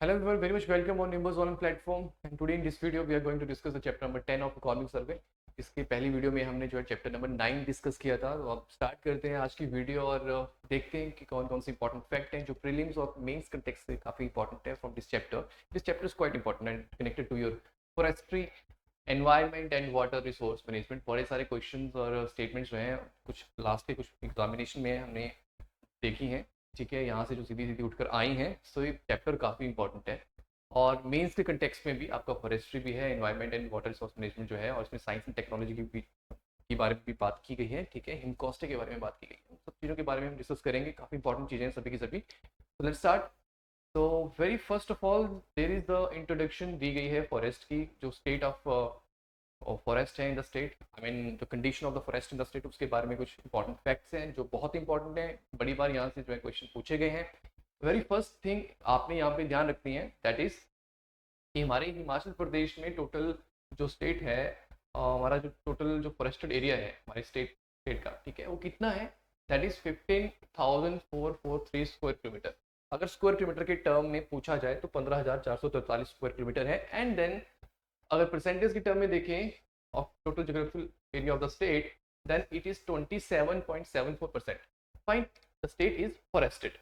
Hello everyone, very much welcome on Nimbus Online platform. And today in this video we are going to discuss the chapter number 10 of economic survey. इसके पहली video में हमने जो है chapter number 9 discuss किया था। तो अब स्टार्ट करते हैं आज की वीडियो और देखते हैं कि कौन कौन से इंपॉर्टेंट फैक्ट हैं जो प्रीलिम्स और मेंस कंटेक्स्ट से काफी इंपॉर्टेंट है from this chapter. This chapter is quite important and connected to your forestry, environment and water resource management. बड़े सारे क्वेश्चन और स्टेटमेंट्स जो हैं कुछ लास्ट के कुछ एग्जामिनेशन में हमने देखी हैं, ठीक है, यहाँ से जो सीधी सीधी उठकर आई हैं। सो ये चैप्टर काफ़ी इंपॉर्टेंट है और मेंस के कंटेक्स्ट में भी आपका फॉरेस्ट्री भी है, environment and water resource management जो है, और इसमें साइंस एंड टेक्नोलॉजी की बारे में भी बात की गई है, ठीक है, हिमकॉस्टे के बारे में बात की गई है। सब चीज़ों के बारे में हम डिस्कस करेंगे, काफ़ी इंपॉर्टेंट चीज़ें हैं सभी की सभी। तो लेट्स स्टार्ट। तो very first of all there is the introduction दी गई है फॉरेस्ट की, जो स्टेट ऑफ फॉरेस्ट है in the state, I mean the condition of the forest in the state, उसके बारे में कुछ इंपॉर्टेंट फैक्ट्स हैं जो बहुत इंपॉर्टेंट हैं, बड़ी बार यहाँ से जो है क्वेश्चन पूछे गए हैं। वेरी फर्स्ट थिंग आपने यहाँ पे ध्यान रखनी है दैट इज कि हमारे हिमाचल प्रदेश में टोटल जो स्टेट है, हमारा जो टोटल जो फॉरेस्टेड एरिया है हमारे स्टेट का, ठीक है, वो कितना है, दैट इज 15,443 स्क्वायर किलोमीटर। अगर स्क्वायर किलोमीटर के टर्म में पूछा जाए तो 15,443 स्क्वायर किलोमीटर है। एंड देन अगर परसेंटेज की टर्म में देखें of total geographical area of the state, then it is 27.74%। Fine, the state is forested,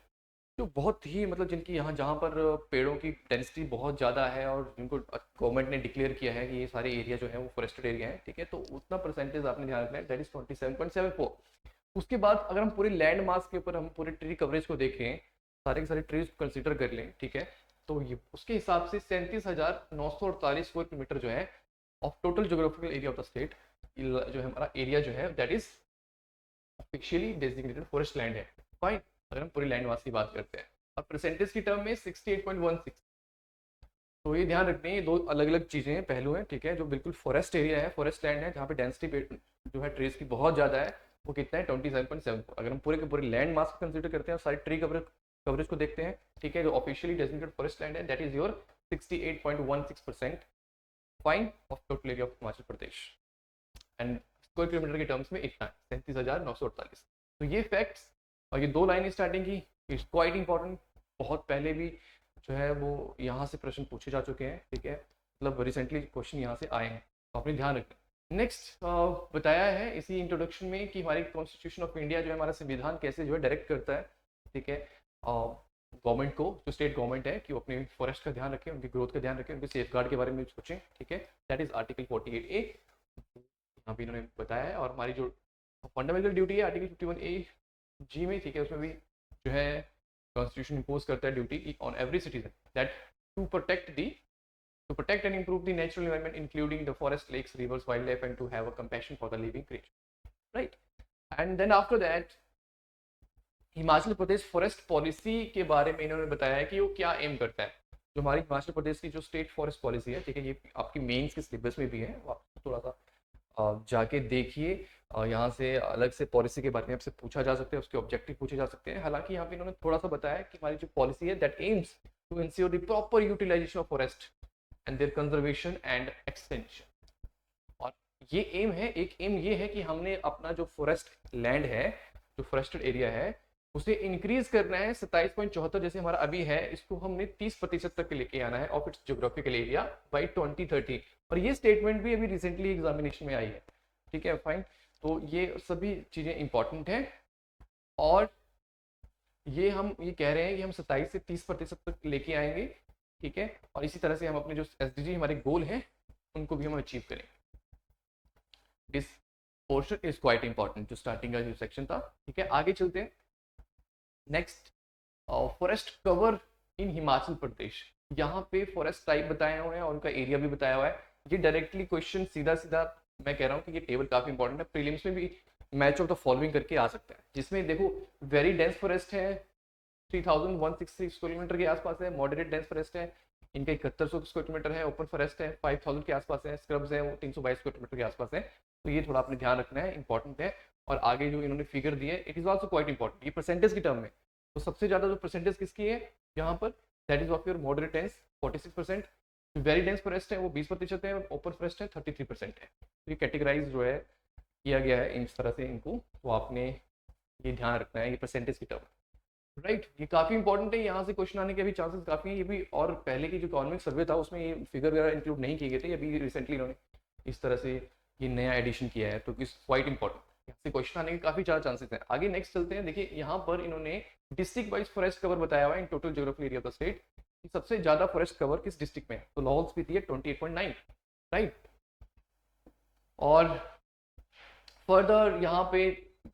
जो बहुत ही मतलब जिनकी यहाँ जहाँ पर पेड़ों की डेंसिटी बहुत ज़्यादा है और जिनको गवर्नमेंट ने डिक्लेयर किया है कि ये सारे एरिया जो है वो फॉरेस्टेड एरिया है, ठीक है, तो उतना परसेंटेज आपने ध्यान रखना है, दैट इज 27.74। उसके बाद अगर हम पूरे लैंड मास के ऊपर हम पूरे ट्री कवरेज को देखें, सारे के सारे ट्रीज कंसिडर कर लें, ठीक है, तो ये उसके हिसाब से 37,948 स्क्वायर किलोमीटर जो है of total geographical area of the state जो है हमारा एरिया जो है that is officially designated forest land है। फाइन, अगर हम पूरी लैंड मास की बात करते हैं, और परसेंटेज की टर्म में 68.16। तो ये ध्यान रखते हैं, ये दो अलग अलग चीज़ें हैं, पहलू हैं, ठीक है। जो बिल्कुल फॉरेस्ट एरिया है, फॉरेस्ट लैंड है, जहाँ पे डेंसिटी जो है ट्रीज की बहुत ज़्यादा है, वो कितना है 27.74। अगर हम पूरे के पूरे लैंड मास को कंसिडर करते हैं और सारी ट्री कवरेज को देखते हैं, ठीक है, जो ऑफिशियली डेजिग्नेटेड फॉरेस्ट लैंड है that is your 68.16% fine of total area of Himachal Pradesh. And square kilometre के टर्म्स में इतना है 37,948। तो ये फैक्ट्स और ये दो लाइन स्टार्टिंग की इट्स क्वाइट इंपॉर्टेंट। बहुत पहले भी जो है वो यहाँ से प्रश्न पूछे जा चुके हैं, ठीक है, मतलब रिसेंटली क्वेश्चन यहाँ से आए हैं, तो आपने ध्यान रखना। नेक्स्ट बताया है इसी इंट्रोडक्शन में कि हमारी कॉन्स्टिट्यूशन ऑफ इंडिया जो है, हमारा संविधान कैसे जो है डायरेक्ट करता है, ठीक है, गवर्नमेंट को, जो स्टेट गवर्नमेंट है, कि वो अपने फॉरेस्ट का ध्यान रखें, उनकी ग्रोथ का ध्यान रखें, उनके सेफ गार्ड के बारे में सोचें, ठीक है, दैट इज आर्टिकल 48A यहाँ पे इन्होंने बताया है। और हमारी जो फंडामेंटल ड्यूटी है आर्टिकल 51A(G) में, ठीक है, उसमें भी जो है कॉन्स्टिट्यूशन इम्पोज करता है duty on every citizen that to protect and improve the natural environment including the forest, lakes, rivers, wildlife and to have a compassion for the living creature, right? And then after that Himachal Pradesh forest policy के बारे में इन्होंने बताया है कि वो क्या M करता है। जो हमारी हिमाचल प्रदेश की जो स्टेट फॉरेस्ट पॉलिसी है, ठीक है, ये आपकी मेंस के सिलेबस में भी है, आप थोड़ा सा जाके देखिए। यहाँ से अलग से पॉलिसी के बारे में आपसे पूछा जा सकता है, उसके ऑब्जेक्टिव पूछे जा सकते हैं। हालांकि यहाँ पे इन्होंने थोड़ा सा बताया कि हमारी जो पॉलिसी है that aims to ensure the proper utilisation of forest and their conservation and extension. और ये एम है, एक एम ये है कि हमने अपना जो फॉरेस्ट लैंड है, जो फॉरेस्टेड एरिया है, उसे इंक्रीज करना है 27.74 जैसे हमारा अभी है, इसको हमने 30% तक लेके आना है of its geographical area by 2030। और ये स्टेटमेंट भी अभी रिसेंटली एग्जामिनेशन में आई है, ठीक है, फाइन। तो ये सभी चीजें इंपॉर्टेंट हैं और ये हम ये कह रहे हैं कि हम 27 से 30% तक लेके आएंगे, ठीक है, और इसी तरह से हम अपने जो SDG हमारे गोल हैं उनको भी हम अचीव करेंगे। This portion is quite important, जो स्टार्टिंग का जो सेक्शन था, ठीक है। आगे चलते हैं। Next, forest cover in Himachal Pradesh. यहाँ पे फॉरेस्ट टाइप बताए हुए हैं और उनका एरिया भी बताया हुआ है। ये डायरेक्टली क्वेश्चन सीधा सीधा मैं कह रहा हूँ कि ये टेबल काफी इंपॉर्टेंट है, प्रीलिम्स में भी मैच ऑफ द फॉलोइंग करके आ सकता है, जिसमें देखो वेरी डेंस फॉरेस्ट है 3,160 स्क्वायर किलोमीटर के आसपास है, मॉडरेट डेंस फॉरेस्ट है इनका 7100 स्क्वायर किलोमीटर है, ओपन फॉरेस्ट है 5000 के आसपास है, स्क्रब्स है वो 322 स्क्वायर किलोमीटर के आसपास है। तो ये थोड़ा आपने ध्यान रखना है, इंपॉर्टेंट है। और आगे जो इन्होंने फिगर दिए it is also quite important, ये परसेंटेज की टर्म में। तो सबसे ज्यादा जो परसेंटेज किसकी है यहाँ पर, that is of your moderate dense 46%, very dense forest है वो 20% है, और ओपन फॉरेस्ट है 33% है। तो ये कैटेगराइज जो है किया गया है इस तरह से इनको, तो आपने ये ध्यान रखना है, ये परसेंटेज की टर्म। राइट ये काफी इंपॉर्टेंट है, यहाँ से क्वेश्चन आने के भी चांसेस काफी हैं ये भी। और पहले की जो इकोनॉमिक सर्वे था उसमें ये फिगर वगैरह इंक्लूड नहीं किए गए थे, अभी रिसेंटली इन्होंने इस तरह से ये नया एडिशन किया है, तो इस क्वाइट इंपॉर्टेंट, यहाँ से क्वेश्चन आने के काफी ज़्यादा चांसेस हैं। आगे नेक्स्ट चलते हैं। देखिए यहाँ पर इन्होंने डिस्ट्रिक्ट वाइज फॉरेस्ट कवर बताया हुआ है in total geographical area of the state, सबसे ज्यादा फॉरेस्ट कवर किस डिस्ट्रिक्ट में है, तो लाहौल स्पीति है 28.9, राइट। और फर्दर यहाँ पे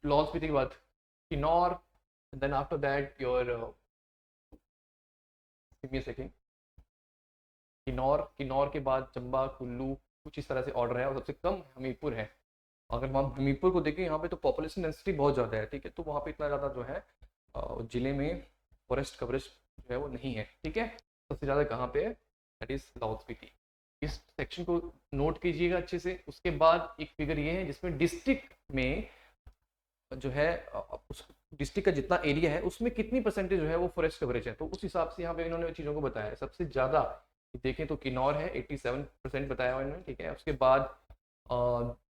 लाहौल स्पीति के बाद Kinnaur, then after that your give me a second, Kinnaur के बाद चंबा, कुल्लू, कुछ इस तरह से ऑर्डर है, और सबसे कम हमीरपुर है। अगर हम हमीरपुर को देखें यहाँ पे तो पॉपुलेशन डेंसिटी बहुत ज़्यादा है, ठीक है, तो वहाँ पे इतना ज़्यादा जो है जिले में फॉरेस्ट कवरेज जो है वो नहीं है, ठीक है। सबसे ज़्यादा कहाँ पे है, दैट इज लाहौल स्पीति। इस सेक्शन को नोट कीजिएगा अच्छे से। उसके बाद एक फिगर ये है जिसमें डिस्ट्रिक्ट में जो है उस डिस्ट्रिक्ट का जितना एरिया है उसमें कितनी परसेंटेज जो है वो फॉरेस्ट कवरेज है, तो उस हिसाब से यहाँ पे इन्होंने चीज़ों को बताया है। सबसे ज़्यादा देखें तो किन्नौर है 87% बताया हुआ इन्होंने, ठीक है। उसके बाद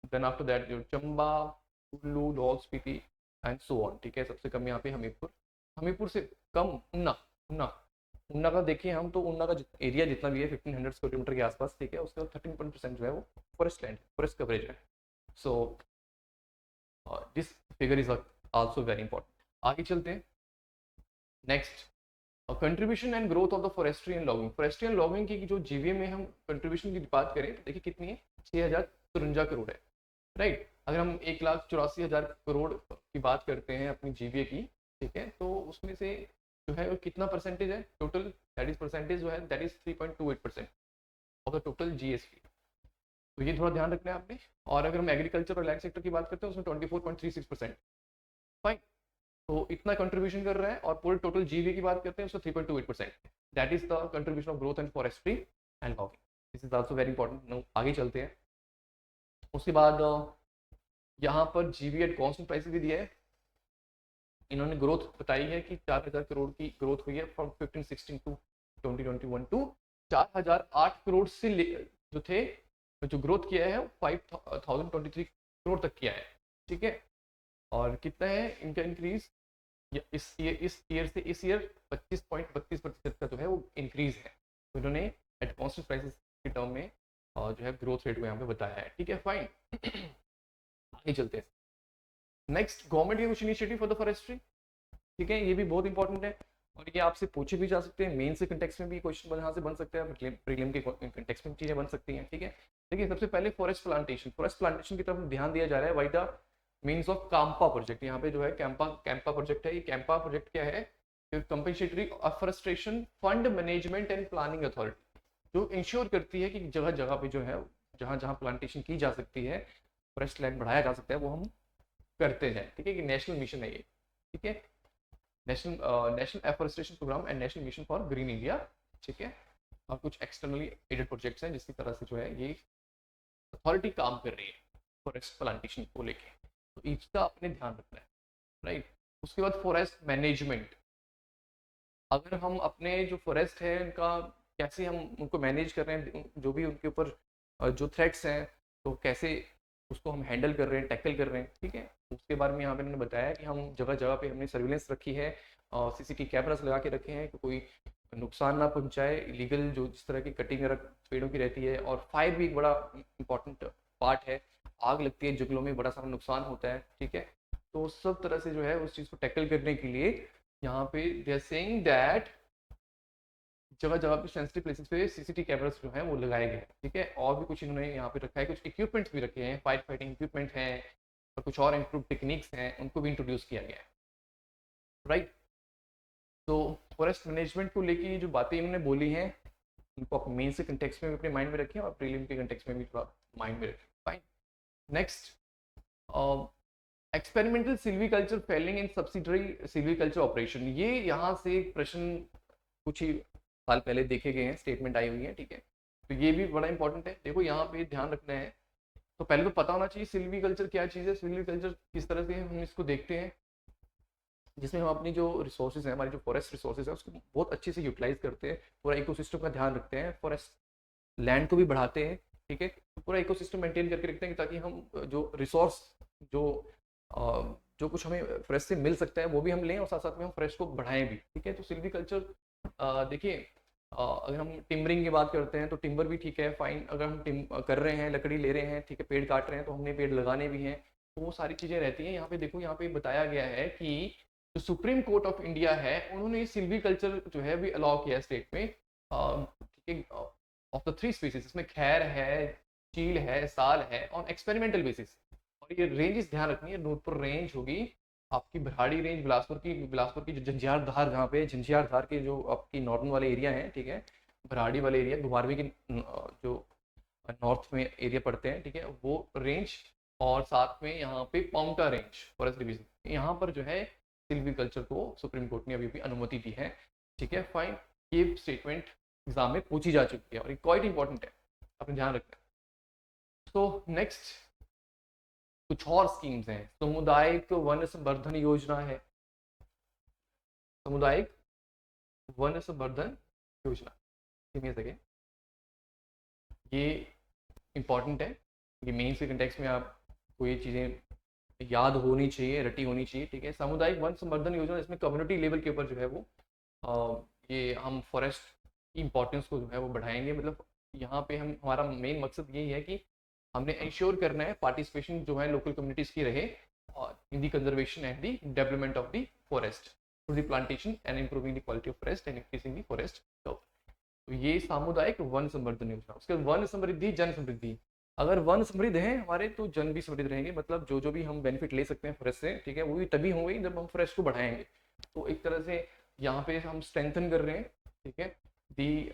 देन आफ्टर दैट जो Chamba, Kullu, Lahaul Spiti and so on, ठीक है। सबसे कम यहाँ पे हमीरपुर से कम उन्ना का देखिए हम, तो उन्ना का एरिया जितना भी है 1500 स्क्वायर किलोमीटर के आसपास, ठीक है। उसके बाद 13% जो है वो फॉरेस्ट लैंड, फॉरेस्ट कवरेज है। So this figure is also very important. आगे चलते हैं। Next, contribution and growth of the forestry and logging. Forestry and logging की जो जीवीए में हम कंट्रीब्यूशन की बात करें तो देखिए कितनी है, 6053 करोड़ है, राइट। अगर हम 1,84,000 करोड़ की बात करते हैं अपनी जीवीए की, ठीक है, तो उसमें से जो है वो कितना परसेंटेज है टोटल, दैट इज परसेंटेज जो है that is 3.28% of the total GST. तो ये थोड़ा ध्यान रखना है आपने। और अगर हम एग्रीकल्चर और लैंड सेक्टर की बात करते हैं उसमें 24.36%, फाइन। तो इतना कंट्रीब्यूशन कर रहा है। और पूरे टोटल जीवी की बात करते हैं उसमें 3.28%, that is the contribution of growth and forestry and logging. This is also very important. आगे चलते हैं। उसके बाद यहाँ पर जीवी एट कॉन्स्टेंट प्राइसेस भी दिया है। इन्होंने ग्रोथ बताई है कि 4000 करोड़ की ग्रोथ हुई है फ्रॉम 1516 टू 2021 टू 4008 करोड़ से जो थे, जो ग्रोथ किया है 5023 करोड़ तक किया है, ठीक है। और कितना है इनका इंक्रीज, इस ईयर से इस ईयर 25.32% का जो है वो इंक्रीज है। तो इन्होंने एट कॉन्स्टेंट प्राइसेस के टर्म में जो है ग्रोथ रेट को यहाँ पे बताया है, ठीक है, फाइन। आगे चलते हैं। नेक्स्ट, गवर्नमेंट के कुछ इनिशिएटिव फॉर द फॉरेस्ट्री, ठीक है, ये भी बहुत इंपॉर्टेंट है और ये आपसे पूछे भी जा सकते हैं। मेन से कंटेक्स्ट में भी क्वेश्चन यहाँ से बन सकते हैं, प्रीलिम के कंटेक्स्ट में चीजें बन सकती हैं, ठीक है। देखिए सबसे पहले फॉरेस्ट प्लांटेशन की तरफ ध्यान दिया जा रहा है by the means of Campa project. यहाँ पे जो है कैंपा प्रोजेक्ट है। ये कैंपा प्रोजेक्ट क्या है, compensatory afforestation fund management and planning authority, जो इंश्योर करती है कि जगह जगह पे जो है जहाँ जहाँ प्लांटेशन की जा सकती है, फॉरेस्ट लैंड बढ़ाया जा सकता है, वो हम करते हैं, ठीक है। कि नेशनल मिशन है ये, ठीक है, national afforestation programme and national mission for green India, ठीक है। और कुछ एक्सटर्नली एडेड प्रोजेक्ट्स हैं जिसकी तरह से जो है ये अथॉरिटी काम कर रही है फॉरेस्ट प्लांटेशन को लेके, तो इसका अपने ध्यान रखना है, राइट। उसके बाद फॉरेस्ट मैनेजमेंट, अगर हम अपने जो फॉरेस्ट है उनका कैसे हम उनको मैनेज कर रहे हैं, जो भी उनके ऊपर जो थ्रेट्स हैं तो कैसे उसको हम हैंडल कर रहे हैं, टैकल कर रहे हैं, ठीक है। उसके बारे में यहाँ पे मैंने बताया कि हम जगह जगह पे हमने सर्विलेंस रखी है, सीसीटीवी कैमरास लगा के रखे हैं कि कोई नुकसान ना पहुंचाए, इलीगल जो जिस तरह की कटिंग पेड़ों की रहती है। और फायर भी एक बड़ा इंपॉर्टेंट पार्ट है, आग लगती है जंगलों में, बड़ा सारा नुकसान होता है, ठीक है। तो सब तरह से जो है उस चीज़ को टैकल करने के लिए यहाँ पे दे आर सेइंग दैट जगह जगह पे सेंसिटिव प्लेसेस पे सीसीटीवी कैमरास जो हैं वो लगाए गए हैं, ठीक है। और भी कुछ इन्होंने यहाँ पे रखा है, कुछ इक्विपमेंट्स भी रखे हैं, फायर फाइटिंग इक्विपमेंट हैं और कुछ और इम्प्रूव टेक्निक्स हैं, उनको भी इंट्रोड्यूस किया गया है, राइट। तो फॉरेस्ट मैनेजमेंट को लेके जो बातें इन्होंने बोली हैं उनको आप मेन से कंटेक्स्ट में भी अपने माइंड में रखें और प्रीलिम के कंटेक्स्ट में भी थोड़ा माइंड में रखें, fine. Next, experimental silviculture Fehling इन सब्सिडरी सिल्वीकल्चर ऑपरेशन, ये यहाँ से प्रश्न कुछ ही साल पहले देखे गए हैं, स्टेटमेंट आई हुई है, ठीक है। तो ये भी बड़ा इंपॉर्टेंट है। देखो यहाँ पे ध्यान रखना है, तो पहले तो पता होना चाहिए सिल्वीकल्चर क्या चीज़ है, सिल्वीकल्चर किस तरह से हम इसको देखते हैं, जिसमें हम अपनी जो रिसोर्सेज हैं, हमारी जो फॉरेस्ट रिसोर्सेज है उसको बहुत अच्छे से यूटिलाइज करते हैं, पूरा इकोसिस्टम का ध्यान रखते हैं, फॉरेस्ट लैंड को भी बढ़ाते हैं, ठीक है। पूरा इकोसिस्टम मेंटेन करके रखते हैं ताकि हम जो रिसोर्स जो जो कुछ हमें फॉरेस्ट से मिल सकता है वो भी हम लें और साथ साथ में हम फॉरेस्ट को बढ़ाएं भी, ठीक है। तो सिल्वी कल्चर देखिए, अगर हम टिम्बरिंग की बात करते हैं तो टिम्बर भी ठीक है, फाइन। अगर हम कर रहे हैं, लकड़ी ले रहे हैं, ठीक है, पेड़ काट रहे हैं तो हमने पेड़ लगाने भी हैं, तो वो सारी चीज़ें रहती हैं। यहाँ पे देखो, यहाँ पे बताया गया है कि जो सुप्रीम कोर्ट ऑफ इंडिया है उन्होंने सिल्वी कल्चर जो है भी अलाउ किया है स्टेट में, ठीक है, ऑफ द 3 स्पीसीज। इसमें खैर है, चील है, साल है, ऑन एक्सपेरिमेंटल बेसिस। और ये रेंजेस ध्यान रखनी है, नूरपुर रेंज होगी आपकी, भराड़ी रेंज बिलासपुर की जो झंझार धार, जहाँ पे झंझार धार के जो आपकी नॉर्दर्न वाले एरिया हैं, ठीक है, भराड़ी वाले एरिया, घुमारवी की जो नॉर्थ में एरिया पड़ते हैं, ठीक है, वो रेंज, और साथ में यहाँ पे पाउंटा रेंज फॉरेस्ट डिवीजन, यहाँ पर जो है सिल्वी कल्चर को सुप्रीम कोर्ट ने अभी भी अनुमति दी है, ठीक है, फाइन। ये स्टेटमेंट एग्जाम में पूछी जा चुकी है और ये क्वाइट इंपॉर्टेंट है, अपने ध्यान रखना। तो नेक्स्ट कुछ और स्कीम्स हैं। सामुदायिक वन संवर्धन योजना है, सामुदायिक वन संवर्धन योजना, सके ये इंपॉर्टेंट है, ये मेंस के कंटेक्स्ट में आपको ये चीज़ें याद होनी चाहिए, रटी होनी चाहिए, ठीक है। सामुदायिक वन संवर्धन योजना, इसमें कम्युनिटी लेवल के ऊपर जो है वो ये हम फॉरेस्ट की इंपॉर्टेंस को जो है वो बढ़ाएंगे। मतलब यहाँ पे हमारा मेन मकसद यही है कि हमने इंश्योर करना है पार्टिसिपेशन जो है लोकल कम्युनिटीज़ की रहे और in the conservation and the development of the forest through the plantation and improving the quality of forest and increasing the forest. तो ये सामुदायिक वन संवर्धन योजना। उसके बाद वन समृद्धि, जन समृद्धि। अगर वन समृद्ध है हमारे तो जन भी समृद्ध रहेंगे, मतलब जो जो भी हम बेनिफिट ले सकते हैं फॉरेस्ट से, ठीक है, वो भी तभी होंगे जब हम फॉरेस्ट को बढ़ाएंगे। तो एक तरह से यहाँ पे हम स्ट्रेंथन कर रहे हैं, ठीक है, the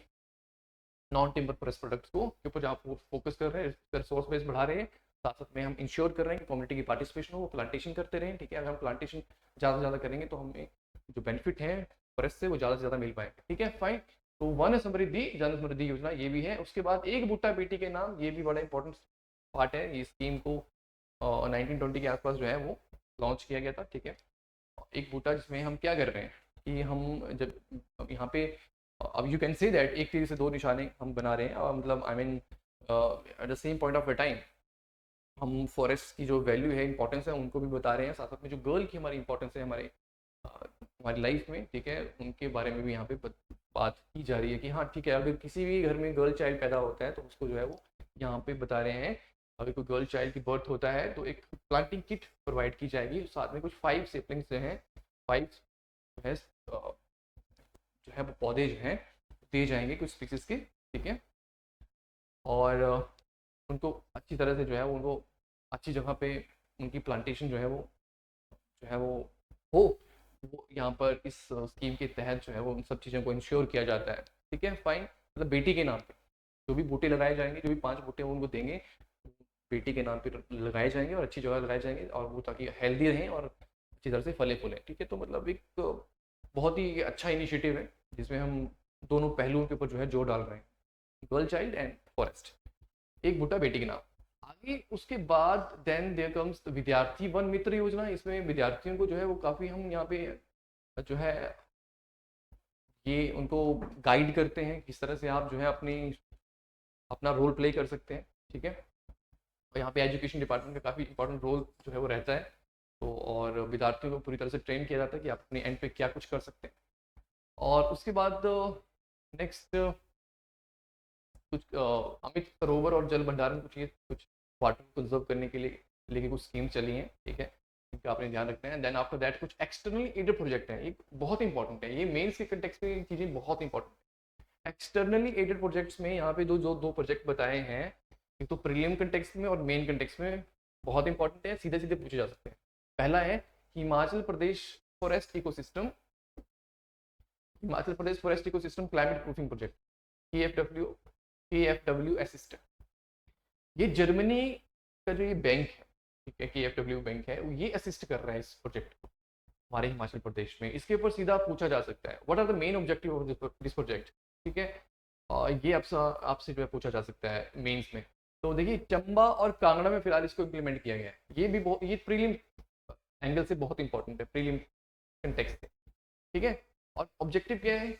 non timber forest products को के ऊपर जहाँ फोकस कर रहे हैं, रिसोर्स बेस बढ़ा रहे हैं, साथ साथ में हम इंश्योर कर रहे हैं कि कम्युनिटी की पार्टिसिपेशन हो, वो प्लांटेशन करते रहें, ठीक है। अगर हम प्लांटेशन ज़्यादा से ज़्यादा करेंगे तो हमें जो बेनिफिट है फॉरेस्ट से वो ज़्यादा से ज़्यादा मिल पाएंगे, ठीक है, फाइन। तो वन समृद्धि जन समृद्धि योजना ये भी है। उसके बाद एक बूटा बेटी के नाम, ये भी बड़ा इंपॉर्टेंट पार्ट है। ये स्कीम को 1920 के आसपास जो है वो लॉन्च किया गया था, ठीक है। एक बूटा जिसमें हम क्या कर रहे हैं कि हम जब यहाँ पे, अब यू कैन से दैट एक तीर से दो निशाने हम बना रहे हैं, और मतलब I mean at the same point of a time हम फॉरेस्ट की जो वैल्यू है, इंपॉर्टेंस है, उनको भी बता रहे हैं, साथ साथ में जो गर्ल की हमारी इंपॉर्टेंस है हमारी लाइफ में, ठीक है, उनके बारे में भी यहाँ पे बात की जा रही है कि हाँ ठीक है, अगर किसी भी घर में गर्ल चाइल्ड पैदा होता है तो उसको जो है वो यहाँ पे बता रहे हैं, अगर कोई गर्ल चाइल्ड की बर्थ होता है तो एक प्लांटिंग किट प्रोवाइड की जाएगी, साथ में कुछ 5 सेपलिंग्स जो हैं, 5 जो है जो है वो पौधे जो हैं दिए जाएंगे कुछ स्पीसीज के, ठीक है, और उनको अच्छी तरह से जो है उनको अच्छी जगह पे उनकी प्लांटेशन जो है वो हो, वो यहाँ पर इस स्कीम के तहत जो है वो उन सब चीज़ों को इंश्योर किया जाता है, ठीक है, फाइन। मतलब बेटी के नाम पे जो भी बूटे लगाए जाएंगे, जो भी 5 बूटे उनको देंगे, बेटी के नाम पे लगाए जाएंगे और अच्छी जगह लगाए जाएंगे, और वो ताकि हेल्दी रहें और अच्छी तरह से फले फूलें, ठीक है। तो मतलब एक बहुत ही अच्छा इनिशिएटिव है जिसमें हम दोनों पहलुओं के ऊपर जो है जोर डाल रहे हैं, गर्ल चाइल्ड एंड फॉरेस्ट, एक बूटा बेटी के नाम। आगे उसके बाद देन देयर कम्स विद्यार्थी वन मित्र योजना। इसमें विद्यार्थियों को जो है वो काफ़ी हम यहाँ पे जो है ये उनको गाइड करते हैं किस तरह से आप जो है अपना रोल प्ले कर सकते हैं, ठीक है। और यहाँ पे एजुकेशन डिपार्टमेंट का काफ़ी इंपॉर्टेंट रोल जो है वो रहता है। तो और विद्यार्थियों को पूरी तरह से ट्रेन किया जाता है कि आप अपने एंड पे क्या कुछ कर सकते हैं। और उसके बाद नेक्स्ट कुछ अमित सरोवर और जल भंडारण, कुछ वाटर कंजर्व करने के लिए लेके कुछ स्कीम चली हैं, ठीक है, इनका आपने ध्यान रखना है। देन आफ्टर दैट कुछ एक्सटर्नली एडेड प्रोजेक्ट हैं, ये बहुत इंपॉर्टेंट है, ये मेंस के कंटेक्स्ट में ये चीज़ें बहुत इंपॉर्टेंट है। एक्सटर्नली एडेड प्रोजेक्ट्स में यहाँ पे दो प्रोजेक्ट बताए हैं, एक तो प्रीलिम कंटेक्स्ट में और मेन कंटेक्स्ट में, बहुत इंपॉर्टेंट है, सीधे सीधे पूछे जा सकते हैं। पहला है Himachal Pradesh forest ecosystem, Himachal Pradesh forest ecosystem climate proofing project, KFW assist. ये जर्मनी का जो ये बैंक है, ठीक है, KFW बैंक है, ये असिस्ट कर रहा है इस प्रोजेक्ट को हमारे हिमाचल प्रदेश में। इसके ऊपर सीधा पूछा जा सकता है what are the main objective of this project, ठीक है, ये आपसे जो है पूछा जा सकता है मेंस में। तो देखिए चंबा और कांगड़ा में फिलहाल इसको इम्प्लीमेंट किया गया है, ये भी बहुत, ये प्रीलिम एंगल से बहुत इंपॉर्टेंट है, प्रीलिम कंटेक्स्ट से, ठीक है। और ऑब्जेक्टिव क्या है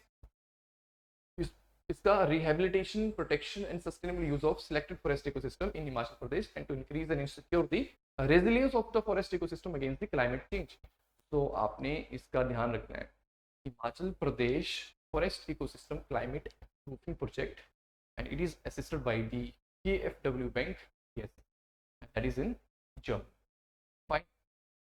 इसका, rehabilitation, protection and sustainable use of selected forest ecosystem in Himachal Pradesh and to increase and secure the resilience of the forest ecosystem against the climate change. तो आपने इसका ध्यान रखना है, Himachal Pradesh forest ecosystem climate proofing project and it is assisted by the KfW bank, yes that is in Germany. Fine,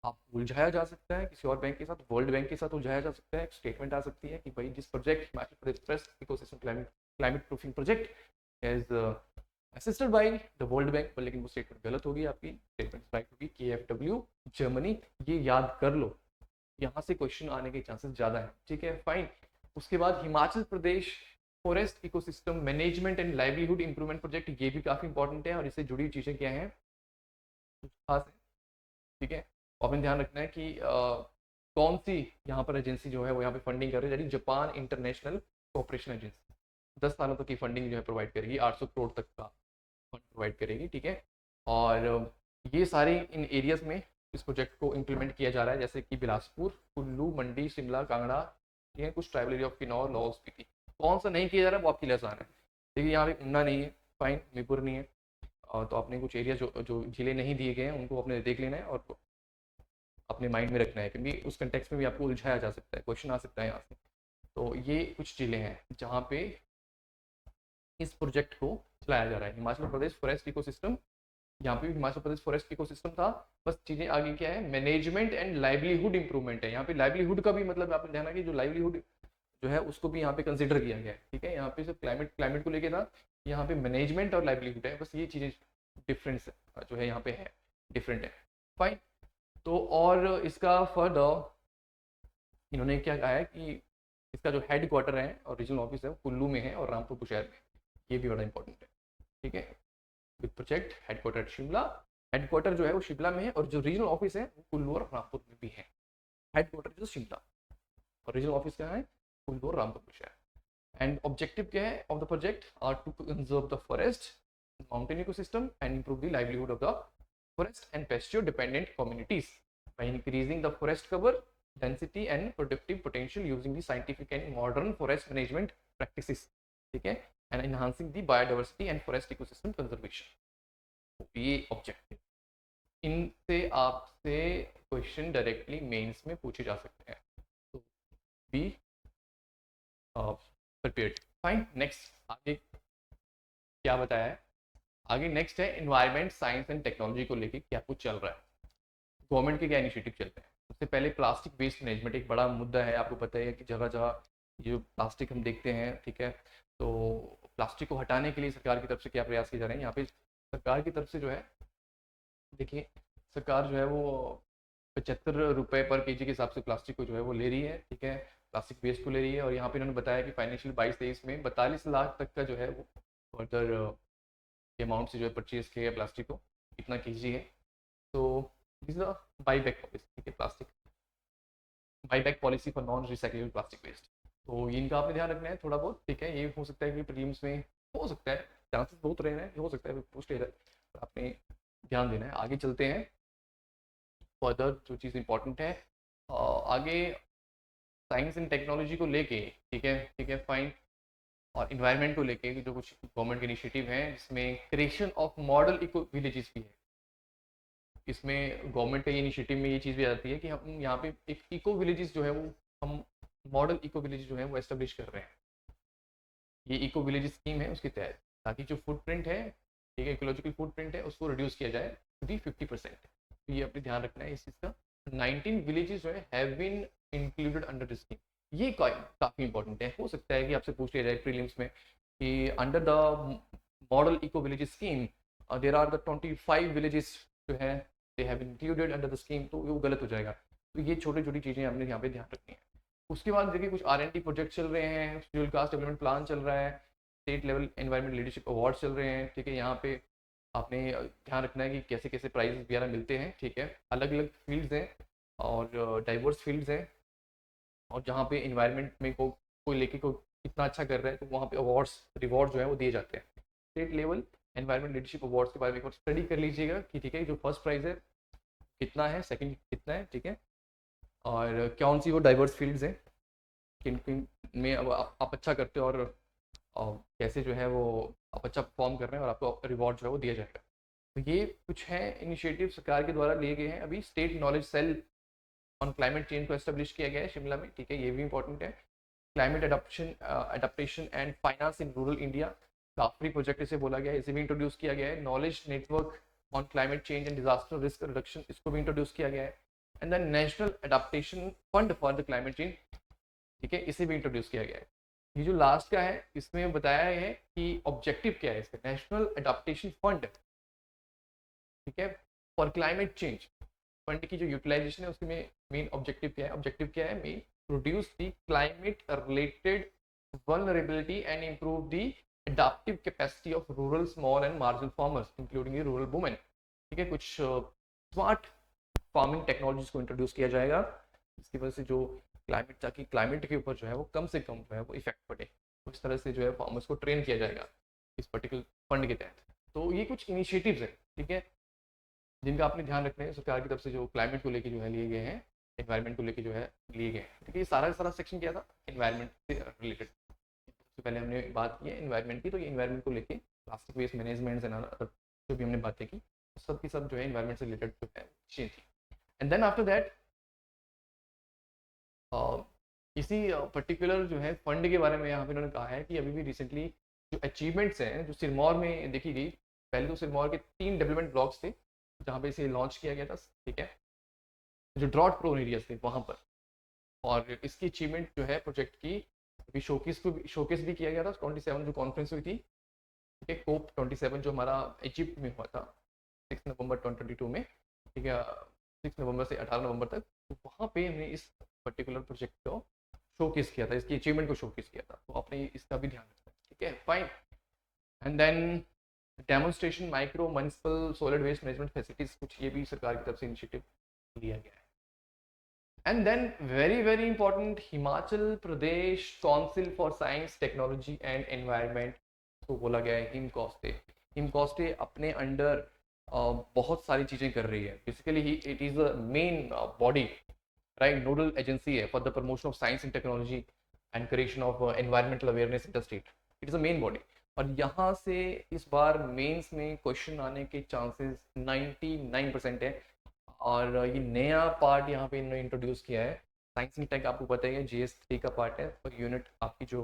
आप उलझाया जा सकता है किसी और बैंक के साथ, वर्ल्ड बैंक के साथ उलझाया जा सकता है, स्टेटमेंट आ सकती है कि भाई this project Himachal Pradesh forest ecosystem climate proofing project is assisted by the world bank, लेकिन वो स्टेटमेंट गलत होगी, आपकी स्टेटमेंट राइट होगी KfW जर्मनी। ये याद कर लो, यहाँ से क्वेश्चन आने के चांसेस ज़्यादा है, ठीक है। फाइन, उसके बाद Himachal Pradesh forest ecosystem management and livelihood improvement project, ये भी काफ़ी इंपॉर्टेंट है और इससे जुड़ी चीज़ें क्या हैं, कुछ खास है, ठीक है। आपने ध्यान रखना है कि कौन सी यहाँ पर एजेंसी जो है वो यहाँ पे फंडिंग कर रही है, यानी जापान इंटरनेशनल कोऑपरेशन एजेंसी 10 सालों तक की फंडिंग जो है प्रोवाइड करेगी, 800 करोड़ तक का फंड प्रोवाइड करेगी, ठीक है। और ये सारे इन एरियाज में इस प्रोजेक्ट को इम्प्लीमेंट किया जा रहा है, जैसे कि बिलासपुर, कुल्लू, मंडी, शिमला, कांगड़ा, ये कुछ tribal area of Kinnaur, Lahaul Spiti. कौन सा नहीं किया जा रहा है वो आपके लिए आसान है, देखिए यहाँ पे ऊना नहीं है, फाइन, मीरपुर नहीं है, और तो आपने कुछ एरिया जो जिले नहीं दिए गए हैं उनको आपने देख लेना है और अपने माइंड में रखना है, क्योंकि उस कंटेक्स्ट में भी आपको उलझाया जा सकता है, क्वेश्चन आ सकता है यहाँ से। तो ये कुछ जिले हैं जहाँ पे इस प्रोजेक्ट को चलाया जा रहा है, हिमाचल प्रदेश फॉरेस्ट इकोसिस्टम। यहाँ पे भी हिमाचल प्रदेश फॉरेस्ट इकोसिस्टम था, बस चीजें आगे क्या है, मैनेजमेंट एंड लाइवलीहुड इंप्रूवमेंट है। यहाँ पे लाइवलीहुड का भी मतलब आपने ध्यान, कि जो लाइवलीहुड जो है उसको भी यहाँ पे कंसिडर किया गया है, ठीक है। यहाँ पे सिर्फ क्लाइमेट को लेके था, यहाँ पे मैनेजमेंट और लाइवलीहुड है, बस ये चीजें डिफरेंस जो है यहाँ पे है, डिफरेंट है, फाइन। तो और इसका फर्दर इन्होंने क्या कहा है कि इसका जो हेड क्वार्टर है और रीजनल ऑफिस है वो कुल्लू में है और रामपुर बुशहर में, ये भी बड़ा इंपॉर्टेंट है, ठीक है। With project headquarter Shimla, headquarter जो है वो शिमला में है और जो रीजनल ऑफिस है वो कुल्लू और रामपुर में भी है। हेडक्वार्टर जो शिमला और रीजनल ऑफिस क्या है, कुल्लू और रामपुर शहर। एंड ऑब्जेक्टिव क्या है of the project are to conserve the forest mountain ecosystem and improve the livelihood of the forest and pasture dependent communities by increasing the forest cover, density and productive potential using the scientific and modern forest management practices, ठीक है, and enhancing the biodiversity and forest ecosystem conservation। ये objective, इनसे आपसे question directly mains में पूछे जा सकते हैं, तो बी प्रिपेयर्ड। फाइन, नेक्स्ट आगे क्या बताया है, आगे नेक्स्ट है एनवायरनमेंट साइंस एंड टेक्नोलॉजी को लेके क्या कुछ चल रहा है, गवर्नमेंट के क्या इनिशिएटिव चलते हैं। सबसे पहले प्लास्टिक वेस्ट मैनेजमेंट एक बड़ा मुद्दा है, आपको पता है कि जगह जगह जो प्लास्टिक हम देखते हैं, ठीक है। तो प्लास्टिक को हटाने के लिए सरकार की तरफ से क्या प्रयास किए जा रहे हैं, यहाँ पे सरकार की तरफ से जो है, देखिए सरकार जो है वो 75 रुपये पर केजी के हिसाब से प्लास्टिक को जो है वो ले रही है, ठीक है, प्लास्टिक वेस्ट को ले रही है। और यहाँ पे इन्होंने बताया कि फाइनेंशियल 22-23 में 42 लाख तक का जो है वो फर्दर अमाउंट से जो है परचेज किया है प्लास्टिक को, कितना केजी है। तो this is a buyback policy, ठीक है, plastic buyback policy for non recyclable plastic waste. तो इनका आपने ध्यान रखना है थोड़ा बहुत, ठीक है। ये हो सकता है कि प्रीलिम्स में हो सकता है, चांसेस बहुत रहे हैं, हो सकता है पूछ ले जाए, तो आपने ध्यान देना है। आगे चलते हैं, फर्दर जो चीज़ इंपॉर्टेंट है आगे साइंस एंड टेक्नोलॉजी को लेके, ठीक है, ठीक है, फाइन। और इन्वायरमेंट को लेके जो कुछ गवर्नमेंट के इनिशिएटिव हैं, जिसमें creation of model eco villages भी है। इसमें गवर्नमेंट के इनिशिएटिव में ये चीज़ भी आती है कि हम यहाँ पे एक इको विलेजेस जो है वो हम मॉडल इको विलेज जो है वो एस्टेब्लिश कर रहे हैं। ये इको विलेज स्कीम है उसके तहत, ताकि जो फुटप्रिंट है, ठीक है, इकोलॉजिकल फुटप्रिंट है, उसको रिड्यूस किया जाए टू दी 50%। तो ये अपने ध्यान रखना है इस चीज़ का। 19 विलेजेस जो है have been included under the scheme, ये काफ़ी इंपॉर्टेंट है। हो सकता है कि आपसे पूछ लिया जाए प्रीलिम्स में कि under the model eco village scheme there are the 25 villages जो है they have included under the scheme, तो वो गलत हो जाएगा। तो ये छोटी छोटी चीज़ें हमने यहाँ पे ध्यान रखनी है। उसके बाद देखिए कुछ R&D प्रोजेक्ट चल रहे हैं, फ्यूल कास्ट डेवलपमेंट प्लान चल रहा है, state level environment leadership award चल रहे हैं, ठीक है। यहाँ पे आपने ध्यान रखना है कि कैसे कैसे प्राइज वगैरह मिलते हैं, ठीक है। अलग अलग फील्ड्स हैं और डाइवर्स फील्ड्स हैं, और जहाँ पे इन्वायरमेंट में कोई लेके कोई कितना अच्छा कर रहा है तो वहाँ पे अवार्ड्स रिवॉर्ड जो है वो दिए जाते हैं। State level environment leadership awards के बारे में एक बार स्टडी कर लीजिएगा कि ठीक है जो फर्स्ट प्राइज़ है कितना है, सेकंड कितना है, ठीक है, और कौन सी वो डाइवर्स फील्ड्स हैं, किन किन में अब आप अच्छा करते हो और कैसे जो है वो आप अच्छा परफॉर्म कर रहे हैं और आपको रिवॉर्ड जो है वो दिया जाएगा। तो ये कुछ हैं इनिशिएटिव सरकार के द्वारा लिए गए हैं। अभी state knowledge cell on climate change को एस्टेब्लिश किया गया है शिमला में, ठीक है, ये भी इंपॉर्टेंट है। Climate adaptation and finance in rural India, काफी प्रोजेक्ट इसे बोला गया है, इसे भी इंट्रोड्यूस किया गया है। Knowledge network on climate change and disaster risk reduction, इसको भी इंट्रोड्यूस किया गया है। And then national adaptation fund for the climate change, ठीक है, इसे भी इंट्रोड्यूस किया गया है। ये जो लास्ट का है इसमें बताया है कि ऑब्जेक्टिव क्या है इसका, नेशनल अडेप्टेशन फंड, ठीक है, फॉर क्लाइमेट चेंज। फंड की जो यूटिलाइजेशन है उसके में मेन ऑब्जेक्टिव क्या है, ऑब्जेक्टिव क्या है, main produce the climate related vulnerability and improve the adaptive capacity of rural small and marginal farmers including the rural women, ठीक है। कुछ स्मार्ट फार्मिंग टेक्नोलॉजीज को इंट्रोड्यूस किया जाएगा इसकी वजह से जो क्लाइमेट, ताकि क्लाइमेट के ऊपर जो है वो कम से कम जो है वो इफेक्ट पड़े, उस तरह से जो है फार्मर्स को ट्रेन किया जाएगा इस पर्टिकुलर फंड के तहत। तो ये कुछ इनिशिएटिव्स हैं, ठीक है, जिनका आपने ध्यान रखना है सरकार की तरफ से, जो क्लाइमेट को लेके जो है लिए गए हैं, एनवायरनमेंट को लेके जो है लिए गए हैं, ठीक है। ये सारा का सारा सेक्शन क्या था, एनवायरनमेंट से रिलेटेड। सबसे पहले हमने बात की है एनवायरनमेंट की, तो ये एनवायरनमेंट को लेके प्लास्टिक वेस्ट मैनेजमेंट एंड जो भी हमने बातें की सब की सब जो है एनवायरनमेंट से रिलेटेड जो है चीज़ थी। एंड देन आफ्टर दैट इसी पर्टिकुलर जो है फंड के बारे में यहाँ पे उन्होंने कहा है कि अभी भी रिसेंटली जो अचीवमेंट्स हैं जो सिरमौर में देखी गई, पहले तो सिरमौर के 3 डेवलपमेंट ब्लॉक्स थे जहाँ पे इसे लॉन्च किया गया था, ठीक है, जो ड्रॉट प्रोन एरियाज थे वहाँ पर। और इसकी अचीवमेंट जो है प्रोजेक्ट की अभी शोकेस भी किया गया था 27 जो कॉन्फ्रेंस हुई थी, ठीक है, कोप 27 जो हमारा इजिप्ट में हुआ था 6 नवंबर 2022 में, ठीक है, 6 नवंबर से 18 नवंबर तक। तो वहाँ पे हमने इस पर्टिकुलर प्रोजेक्ट को शोकेस किया था, इसकी अचीवमेंट को शोकेस किया था, तो आपने इसका भी ध्यान रखना है, ठीक है, fine. And then demonstration micro municipal solid waste management facilities, कुछ ये भी सरकार की तरफ से इनिशिएटिव लिया गया है। And then very very important, Himachal Pradesh council for science technology and environment को बोला गया है हिमकॉस्टे। हिमकॉस्टे अपने अंडर बहुत सारी चीज़ें कर रही है, बेसिकली ही it is a main body, right, nodal agency है for the promotion of science and technology and creation of environmental awareness in the state, it is a main body. और यहाँ से इस बार मेंस में क्वेश्चन आने के chances 99% है। और ये नया पार्ट यहाँ पे इन्होंने इंट्रोड्यूस किया है, साइंस एंड टेक, आपको पता है GS3 का पार्ट है, और यूनिट आपकी जो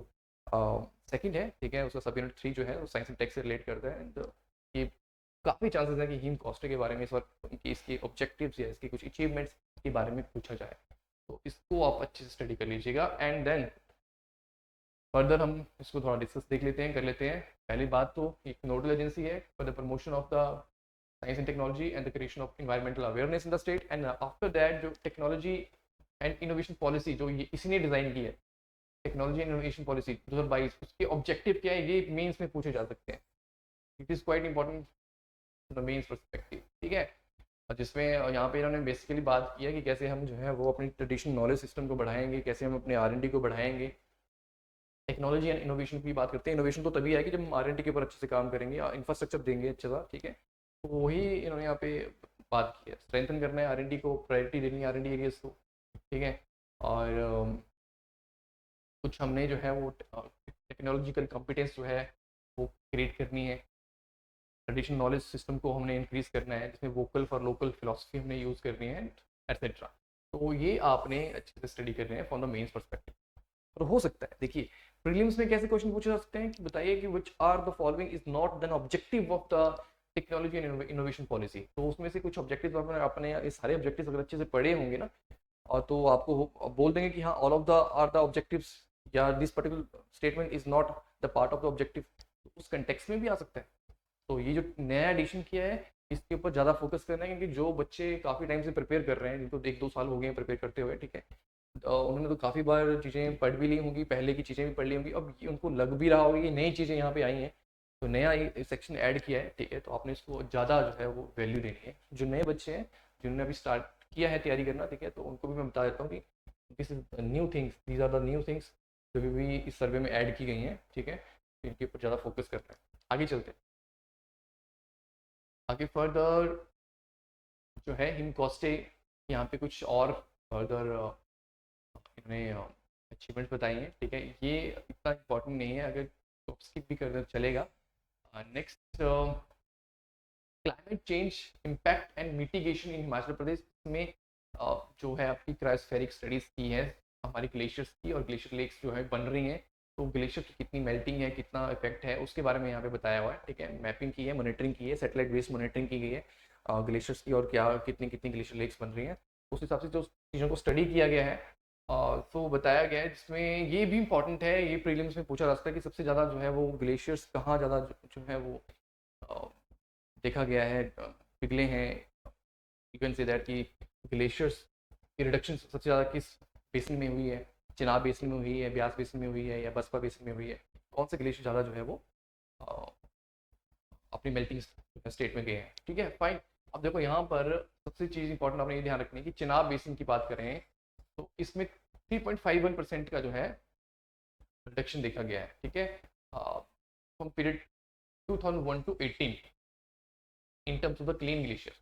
सेकंड है, ठीक है, उसका सब यूनिट 3 जो है वो साइंस एंड टेक से रिलेट करता है। तो ये काफ़ी चांसेस है कि हिम कॉस्टे के बारे में इस बार इसके ऑब्जेक्टिव्स या इसके कुछ अचीवमेंट्स के बारे में पूछा जाए, तो इसको आप अच्छे से स्टडी कर लीजिएगा। एंड देन फर्दर हम इसको थोड़ा डिस्कस देख लेते हैं, कर लेते हैं। पहली बात तो एक नोडल एजेंसी है for the promotion of the science and technology and the creation of environmental awareness in the state, and after that जो टेक्नोलॉजी एंड इनोवेशन पॉलिसी जो ये इसी ने डिज़ाइन की है, टेक्नोलॉजी एंड इनोवेशन पॉलिसी 2022, उसके objective क्या है ये मेंस में पूछे जा सकते हैं। It is quite important the mains perspective, ठीक है। और जिसमें यहाँ पे इन्होंने बेसिकली बात की है कि कैसे हम जो है वो अपनी ट्रेडिशनल नॉलेज सिस्टम को बढ़ाएंगे, कैसे हम अपने R&D को बढ़ाएंगे। टेक्नोलॉजी एंड इनोवेशन की बात करते हैं, इनोवेशन तो तभी आएगी जब हम R&D के ऊपर अच्छे से काम करेंगे, इंफ्रास्ट्रक्चर देंगे अच्छा सा, ठीक है। तो वही इन्होंने यहाँ पे बात की है, स्ट्रेंथन करना है R&D को, प्रायोरिटी देनी है R&D एरियाज को, ठीक है। और कुछ हमने जो है वो टेक्नोलॉजिकल कॉम्पिटेंस जो है वो क्रिएट करनी है, ट्रेडिशनल नॉलेज सिस्टम को हमने इंक्रीज करना है, जिसमें वोकल फॉर लोकल फिलोसफी हमने यूज़ करनी है, एट्सेट्रा। तो ये आपने अच्छे से स्टडी करने हैं फ्रॉम द मेंस पर्सपेक्टिव। और हो सकता है, देखिए प्रीलिम्स में कैसे क्वेश्चन पूछे जा सकते हैं कि बताइए कि which are the following is not then objective of the technology and innovation policy. तो उसमें से कुछ ऑब्जेक्टिव अपने ये सारे ऑब्जेक्टिव्स अगर अच्छे से पढ़े होंगे ना, और तो आपको बोल देंगे कि हाँ all of the are the objectives, या this particular statement is not the part of the objective, तो उस कंटेक्स्ट में भी आ सकता है। तो ये जो नया एडिशन किया है इसके ऊपर ज़्यादा फोकस करना है, क्योंकि जो बच्चे काफ़ी टाइम से प्रिपेयर कर रहे हैं, जिनको 1-2 साल हो गए हैं प्रिपेयर करते हुए, ठीक है, उन्होंने तो काफ़ी बार चीज़ें पढ़ भी ली होंगी, पहले की चीज़ें भी पढ़ ली होंगी, अब उनको लग भी रहा होगा कि नई चीज़ें यहाँ पे आई हैं, तो नया सेक्शन ऐड किया है, ठीक है, तो आपने इसको ज़्यादा जो है वो वैल्यू देनी है। जो नए बच्चे हैं जिन्होंने अभी स्टार्ट किया है तैयारी करना, ठीक है, तो उनको भी मैं बता देता हूँ कि this is new things, these are the new things जो भी इस सर्वे में ऐड की गई हैं, ठीक है, इनके ऊपर ज़्यादा फोकस करना है। आगे चलते हैं, आगे फर्दर जो है हिम कॉस्टे, यहाँ पे कुछ और फर्दर इन्होंने अचीवमेंट्स बताई हैं, ठीक है, ये इतना इम्पोर्टेंट नहीं है, अगर स्किप भी कर चलेगा। Next climate change impact and mitigation in Himachal Pradesh में जो है आपकी क्रायोस्फेरिक स्टडीज की है हमारी ग्लेशियर्स की, और ग्लेशियर लेक्स जो है बन रही हैं, तो ग्लेशियर की कितनी मेल्टिंग है, कितना इफेक्ट है, उसके बारे में यहाँ पे बताया हुआ है। ठीक है, मैपिंग की है, मॉनिटरिंग की है, सैटेलाइट बेस्ड मॉनिटरिंग की गई है ग्लेशियर्स की, और क्या कितनी कितनी ग्लेशियर लेक्स बन रही हैं, उस हिसाब से जो चीज़ों को स्टडी किया गया है तो बताया गया है। जिसमें ये भी इंपॉर्टेंट है, ये प्रीलिम्स में पूछा जा सकता है कि सबसे ज़्यादा जो है वो ग्लेशियर्स कहाँ ज़्यादा जो है वो अ, देखा गया है, पिघले हैं। यू कैन से दैट कि ग्लेशियर्स की रिडक्शन सबसे ज़्यादा किस बेसिन में हुई है, चिनाब बेसिन में हुई है, ब्यास बेसिन में हुई है, या बसपा बेसिन में हुई है, कौन से ग्लेशियर ज़्यादा जो है वो अ, अपनी मेल्टिंग स्टेट में गए हैं। ठीक है, फाइन। अब देखो यहाँ पर सबसे चीज़ इंपॉर्टेंट आपने ये ध्यान रखनी है कि चिनाब बेसिन की बात करें तो इसमें 3.51% का जो है रिडक्शन देखा गया है। ठीक है, from period 2001 to 18 in terms of the clean glacier.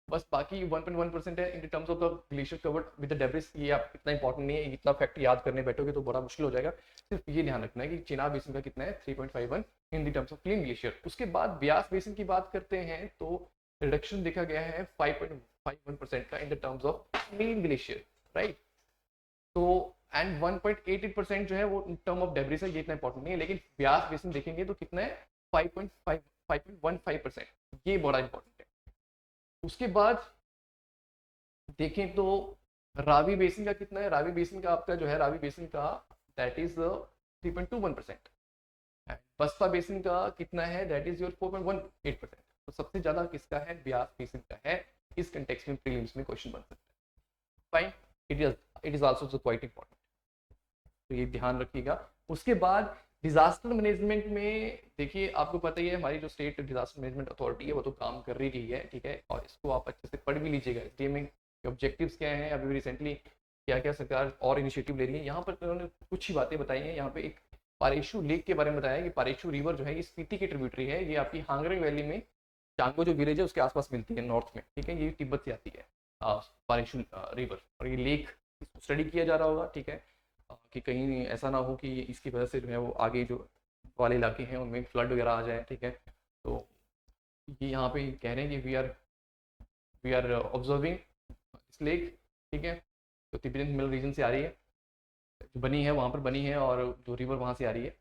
बस बाकी 1.1% है in terms of the glacier covered with the debris. ये आप इतना इंपॉर्टेंट नहीं है, इतना फैक्ट याद करने बैठोगे तो बड़ा मुश्किल हो जाएगा। सिर्फ ये ध्यान रखना है कि चिनाब बेसिन का कितना है, 3.51 in the terms of clean glacier. उसके बाद ब्यास बेसिन की बात करते हैं तो रिडक्शन देखा गया है 5.51% का in the terms of clean glacier, right. तो एंड 1.88% जो है वो टर्म ऑफ डेब्रिस है, ये इतना इंपॉर्टेंट नहीं है। लेकिन ब्यास बेसिन देखेंगे तो कितना है, 5.15%, ये बड़ा इंपॉर्टेंट है। उसके बाद देखें तो रावी बेसिन का कितना है, रावी बेसिन का आपका जो है, रावी बेसिन का दैट इज 3.21%। बसपा बेसिन का कितना है, दैट इज योर 4.18%। तो सबसे ज्यादा किसका है, ब्यास बेसिन का है। इस कंटेक्स्ट में प्रीलिम्स में क्वेश्चन बन सकता है। Fine, it is also quite important, तो ये ध्यान रखिएगा। उसके बाद डिजास्टर मैनेजमेंट में देखिए, आपको पता ही है हमारी जो स्टेट डिजास्टर मैनेजमेंट अथॉरिटी है वो तो काम कर रही है। ठीक है, और इसको आप अच्छे से पढ़ भी लीजिएगा। इसके में ऑब्जेक्टिव्स क्या हैं, अभी रिसेंटली क्या क्या सरकार और इनिशिएटिव ले रही है। यहाँ पर उन्होंने कुछ ही बातें बताई हैं। यहाँ पे एक पारेशु लेक के बारे में बताया है कि पारेशु रिवर जो है ये स्पीति की ट्रिब्यूटरी है। ये आपकी हांगरंग वैली में चांगो जो विलेज है उसके आसपास मिलती है, नॉर्थ में। ठीक है, ये तिब्बत से आती है पारेशु रिवर, और ये लेक स्टडी किया जा रहा होगा। ठीक है, कि कहीं ऐसा ना हो कि इसकी वजह से जो है वो आगे जो वाले इलाके हैं उनमें फ्लड वगैरह आ जाए। ठीक है, तो ये यहाँ पे कह रहे हैं कि वी आर ऑब्जर्विंग इस लेक। ठीक है, तो तिब्बतन हिमालय रीजन से आ रही है, जो बनी है वहाँ पर बनी है, और जो रिवर वहाँ से आ रही है।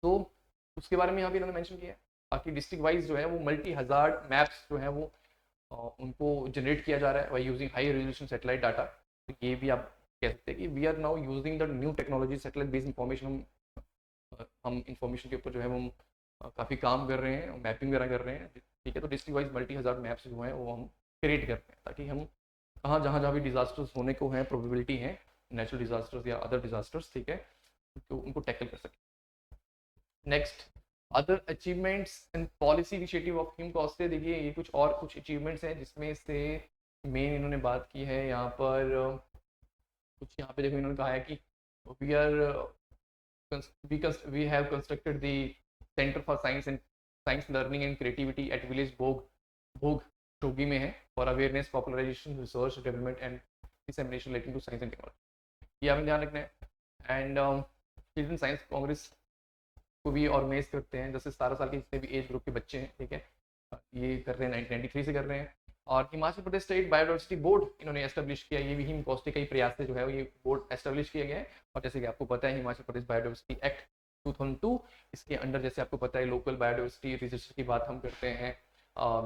तो उसके बारे में यहाँ पे इन्होंने मेंशन किया है। बाकी डिस्ट्रिक्ट वाइज जो है वो मल्टी हज़ार्ड मैप्स जो है वो उनको जनरेट किया जा रहा है by using high resolution satellite data. तो ये भी आप कह सकते हैं कि we are now using the new technology, satellite based information. हम इंफॉर्मेशन के ऊपर जो है वो काफ़ी काम कर रहे हैं, मैपिंग वगैरह कर रहे हैं। ठीक है, तो डिस्ट्रिक्ट वाइज मल्टी हज़ार मैप्स जो हैं वो हम क्रिएट करते हैं, ताकि हम कहाँ जहाँ जहाँ भी डिजास्टर्स होने को हैं, प्रोबेबिलिटी है नेचुरल डिजास्टर्स या अदर डिजास्टर्स, ठीक है, तो उनको टैकल कर सकें। Next, other achievements and policy initiative of HIMCOSTE. देखिए ये कुछ अचीवमेंट्स हैं जिसमें से मेन इन्होंने बात की है यहाँ पर। कुछ यहाँ पे देखो इन्होंने कहा है कि we are we have constructed the centre for science learning and creativity at village Bhog Shogi में है, for awareness popularisation research development and dissemination relating to science and technology. ये हमें ध्यान रखना है। एंड चिल्ड्रन साइंस कांग्रेस को भी ऑर्गेनाइज करते हैं, जैसे 17 साल के जितने भी एज ग्रुप के बच्चे हैं। ठीक है, ये कर रहे हैं 1993 से कर रहे हैं। और Himachal Pradesh state biodiversity board इन्होंने एस्टेब्लिश किया, ये भी हिम कॉस्टे का ही प्रयास से जो है ये बोर्ड एस्टेब्लिश किया गया है। और जैसे कि आपको पता है हिमाचल प्रदेश बायोडाइवर्सिटी एक्ट 2002, इसके अंडर जैसे आपको पता है लोकल बायोडाइवर्सिटी रजिस्टर की बात हम करते हैं।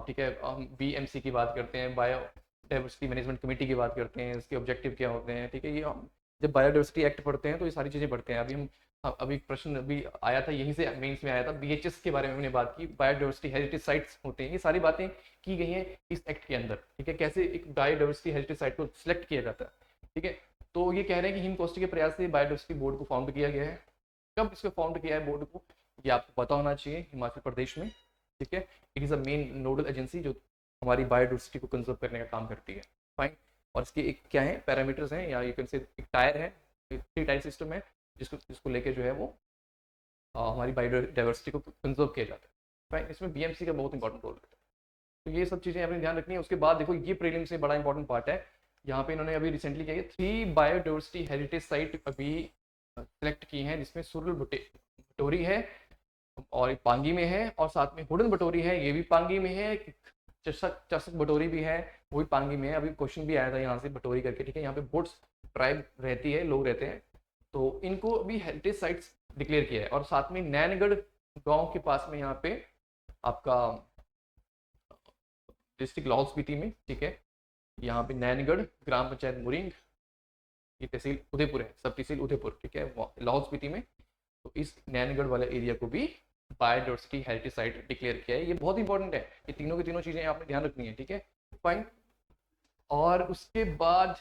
ठीक है, हम BMC की बात करते हैं, बायोडाइवर्सिटी मैनेजमेंट कमेटी की बात करते हैं, इसके ऑब्जेक्टिव क्या होते हैं। ठीक है, ये हम जब बायोडाइवर्सिटी एक्ट पढ़ते हैं तो ये सारी चीज़ें पढ़ते हैं। अभी प्रश्न अभी आया था, यहीं से मेंस में आया था, BHS के बारे में हमने बात की, बायोडाइवर्सिटी हेरिटेज साइट्स होते हैं, ये सारी बातें की गई हैं इस एक्ट के अंदर। ठीक है, कैसे एक बायोडाइवर्सिटी हेरिटेज साइट को सिलेक्ट किया जाता है। ठीक है, तो ये कह रहे हैं कि हिम कॉस्टे के प्रयास से बायोडाइवर्सिटी बोर्ड को फाउंड किया गया है। कब इसको फाउंड किया है बोर्ड को, ये आपको पता होना चाहिए, हिमाचल प्रदेश में। ठीक है, it is a main nodal agency जो हमारी बायोडाइवर्सिटी को कंजर्व करने का काम करती है। फाइन, और इसके एक क्या है पैरामीटर्स हैं, या यू कैन से एक टायर है, 3 टायर सिस्टम है, जिसको लेके जो है वो हमारी बायोडाइवर्सिटी को कंजर्व किया जाता है। फाइन, इसमें BMC का बहुत इंपॉर्टेंट रोल रहता है। तो ये सब चीज़ें आपने ध्यान रखनी है। उसके बाद देखो ये प्रीलिम से बड़ा इंपॉर्टेंट पार्ट है, यहाँ पे इन्होंने अभी रिसेंटली किया है 3 बायोडाइवर्सिटी हेरिटेज साइट अभी सेलेक्ट की हैं, जिसमें सुरल भटोरी है, और पांगी में है, और साथ में हुडन बटोरी है, ये भी पांगी में है। चसक चसक बटोरी भी है, वो भी पांगी में है। अभी क्वेश्चन भी आया था यहाँ से बटोरी करके, ठीक है। यहाँ पे बोट्स ट्राइब रहती है, लोग रहते हैं, तो इनको अभी हेरिटेज साइट्स डिक्लेयर किया है। और साथ में नैनगढ़ गांव के पास में यहाँ पे आपका डिस्ट्रिक्ट लाहौल स्पीति में, ठीक है, यहाँ पे नैनगढ़ ग्राम पंचायत मुरिंग, ये तहसील उदयपुर है, सब तहसील उदयपुर, ठीक है, लाहौल स्पीति में। तो इस नैनगढ़ वाले एरिया को भी बायोडाइवर्सिटी हेरिटेज साइट डिक्लेयर किया है। ये बहुत इंपॉर्टेंट है, ये तीनों की तीनों चीजें आपने ध्यान रखनी है, ठीक है, फाइन। और उसके बाद